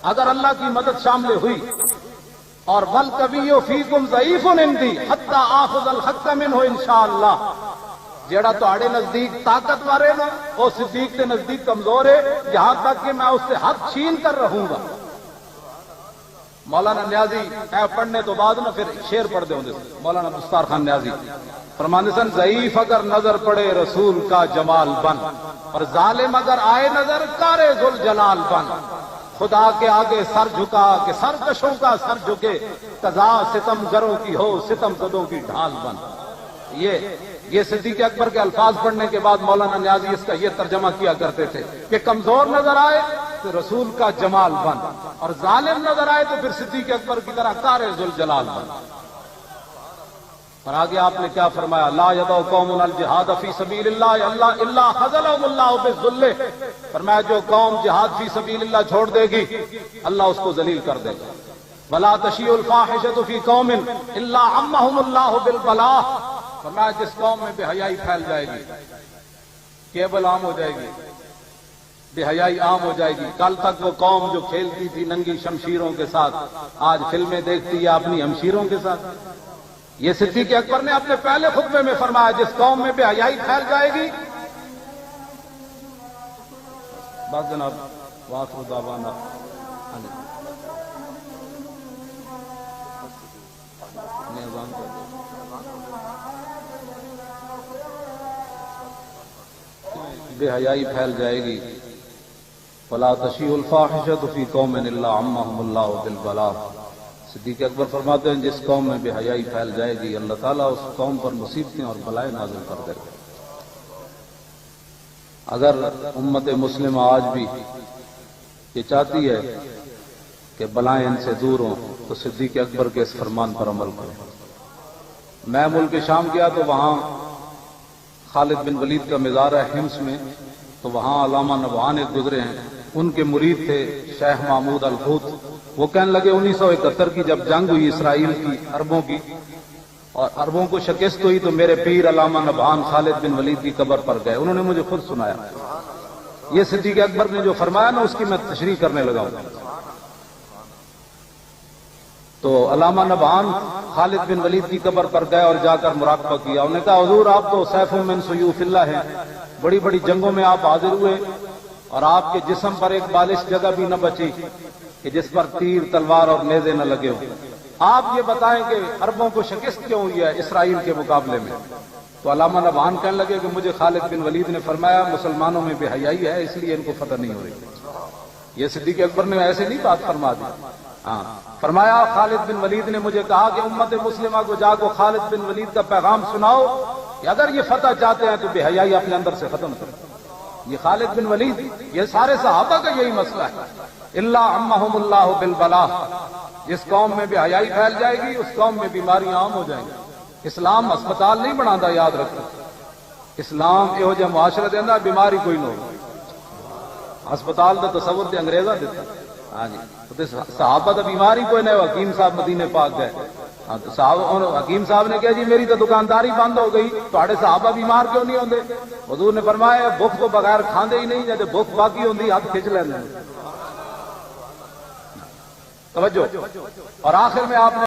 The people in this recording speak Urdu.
اگر اللہ کی مدد شامل ہوئی اور والقوی فیکم ضعیف عندی حتی آخذ الحق منہ انشاءاللہ، جیڑا تہاڈے نزدیک طاقتور ہے نا وہ صدیق کے نزدیک کمزور ہے، یہاں تک کہ میں اس سے حق چھین کر رہوں گا۔ مولانا نیازی پڑھنے تو بعد نا پھر شعر پڑھ دے ہوندے مولانا مستار خان نیازی فرماندے سن، ضعیف اگر نظر پڑے رسول کا جمال بن، اور ظالم اگر آئے نظر کارے ذوالجلال بن، خدا کے آگے سر جھکا کہ سرکشوں کا سر جھکے، قضا ستم گروں کی ہو ستم زدوں کی ڈھال بن۔ یہ صدیق اکبر کے الفاظ پڑھنے کے بعد مولانا نیازی اس کا یہ ترجمہ کیا کرتے تھے کہ کمزور نظر آئے تو رسول کا جمال بن، اور ظالم نظر آئے تو پھر صدیق اکبر کی طرح کار ذوالجلال بن۔ اور آگے آپ نے کیا فرمایا، لا یدع قوم الجہاد فی سبیل اللہ الا خذلهم اللہ بالذل، فرمایا جو قوم جہاد فی سبیل اللہ چھوڑ دے گی اللہ اس کو ذلیل کر دے گا۔ ولا تشیع الفاحشۃ فی قوم الا عمهم اللہ بالبلاء، فرمایا جس قوم میں بے حیائی پھیل جائے گی، کیبل عام ہو جائے گی، بے حیائی عام ہو جائے گی۔ کل تک وہ قوم جو کھیلتی تھی ننگی شمشیروں کے ساتھ آج فلمیں دیکھتی ہے اپنی ہمشیروں کے ساتھ۔ یہ صدیق اکبر نے اپنے پہلے خطبے میں فرمایا جس قوم میں بے حیائی پھیل جائے گی۔ بس جناب وآخر دعوانا بے حیائی پھیل جائے گی، فلا تشیع الفاحشۃ فی قوم الا عمهم اللہ بالبلاء۔ صدیق اکبر فرماتے ہیں جس قوم میں بے حیائی پھیل جائے گی اللہ تعالیٰ اس قوم پر مصیبتیں اور بلائیں نازل کر دے گا۔ اگر امت مسلمہ آج بھی یہ چاہتی ہے کہ بلائیں ان سے دور ہوں تو صدیق اکبر کے اس فرمان پر عمل کریں۔ میں ملک شام گیا تو وہاں خالد بن ولید کا مزار ہے حمص میں، تو وہاں علامہ نبہان ایک گزرے ہیں، ان کے مرید تھے شیخ محمود الحوت۔ وہ کہنے لگے 1971 کی جب جنگ ہوئی اسرائیل کی عربوں کی اور عربوں کو شکست ہوئی تو میرے پیر علامہ نبہان خالد بن ولید کی قبر پر گئے، انہوں نے مجھے خود سنایا۔ یہ صدیق اکبر نے جو فرمایا نا اس کی میں تشریح کرنے لگا ہوں۔ تو علامہ نبہان خالد بن ولید کی قبر پر گئے اور جا کر مراقبہ کیا۔ انہوں نے کہا حضور آپ تو سیف من سیوف اللہ ہیں، بڑی بڑی جنگوں میں آپ حاضر ہوئے اور آپ کے جسم پر ایک بالش جگہ بھی نہ بچی کہ جس پر تیر تلوار اور نیزے نہ لگے ہو۔ آپ یہ بتائیں کہ عربوں کو شکست کیوں ہوئی ہے اسرائیل کے مقابلے میں؟ تو علامہ نبہان کہنے لگے کہ مجھے خالد بن ولید نے فرمایا مسلمانوں میں بے حیائی ہے اس لیے ان کو فتح نہیں ہو رہی۔ یہ صدیق اکبر نے ایسے نہیں بات فرما دی، ہاں فرمایا خالد بن ولید نے مجھے کہا کہ امت مسلمہ کو جا کو خالد بن ولید کا پیغام سناؤ کہ اگر یہ فتح چاہتے ہیں تو بے حیائی اپنے اندر سے ختم کرو۔ یہ خالد بن ولید، یہ سارے صحابہ کا یہی مسئلہ ہے، اللہ عمهم اللہ بالبلاء، جس قوم میں بے حیائی پھیل جائے گی اس قوم میں بیماریاں عام ہو جائیں گی۔ اسلام ہسپتال نہیں بناتا، یاد رکھو، اسلام یہ جو معاشرہ دینا بیماری کوئی نہ ہو، ہسپتال کا تصور تے انگریزا دیتا۔ ہاں جی صحابہ تو بیماری کوئی نہیں، حکیم صاحب مدینے پاک گئے، ہاں تو صاحب حکیم صاحب نے کہا جی میری تو دکانداری بند ہو گئی، تھوڑے صحابہ بیمار کیوں نہیں ہوندے؟ حضور نے فرمایا بھوک کو بغیر کھاندے ہی نہیں، جب بھوک باقی ہوندی ہاتھ کھچ لیندے۔ توجہ، اور آخر میں آپ نے